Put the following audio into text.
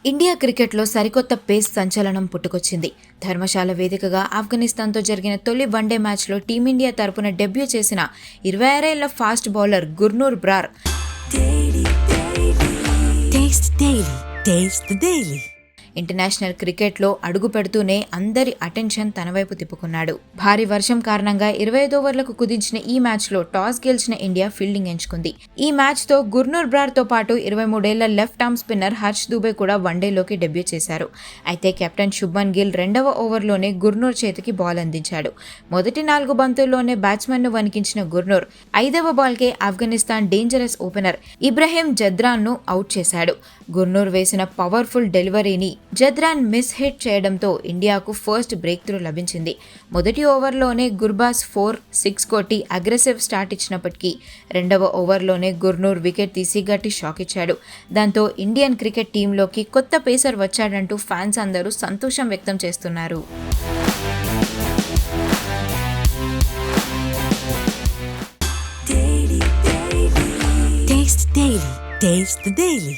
India క్రికెట్లో సరికొత్త face సంచలనం పుట్టుకొచ్చింది. ధర్మశాల వేదికగా ఆఫ్ఘనిస్తాన్తో జరిగిన తొలి వన్డే మ్యాచ్లో టీమిండియా తరపున డెబ్యూ చేసిన 26 ఏళ్ల fast bowler Gurnoor Brar international క్రికెట్లో అడుగు పెడుతూనే అందరి అటెన్షన్ తన వైపు తిప్పుకున్నాడు. భారీ వర్షం కారణంగా 25 ఓవర్లకు కుదించిన ఈ మ్యాచ్లో టాస్ గెలిచిన ఇండియా ఫీల్డింగ్ ఎంచుకుంది. ఈ మ్యాచ్తో గుర్నూర్ బ్రార్ తో పాటు 23 ఏళ్ల left arm spinner Harsh Dubey కూడా వన్డేలోకి డెబ్యూ చేశారు. అయితే కెప్టెన్ శుభ్మన్ గిల్ 2వ ఓవర్లోనే గుర్నూర్ చేతికి బాల్ అందించాడు. మొదటి 4 బంతుల్లోనే బ్యాట్స్మెన్ను వణికించిన గుర్నూర్ 5వ బాల్కే ఆఫ్ఘనిస్తాన్ డేంజరస్ ఓపెనర్ ఇబ్రహీం జద్రాన్ను అవుట్ చేశాడు. గుర్నూర్ వేసిన పవర్ఫుల్ డెలివరీని జద్రాన్ మిస్ హిట్ చేయడంతో ఇండియాకు ఫస్ట్ బ్రేక్ త్రూ లభించింది. మొదటి ఓవర్లోనే గుర్బాస్ 4-6 కొట్టి అగ్రెసివ్ స్టార్ట్ ఇచ్చినప్పటికీ 2వ ఓవర్లోనే గుర్నూర్ వికెట్ తీసి గట్టి షాక్ ఇచ్చాడు. దాంతో ఇండియన్ క్రికెట్ టీంలోకి కొత్త పేసర్ వచ్చాడంటూ ఫ్యాన్స్ అందరూ సంతోషం వ్యక్తం చేస్తున్నారు. Taste the Daily.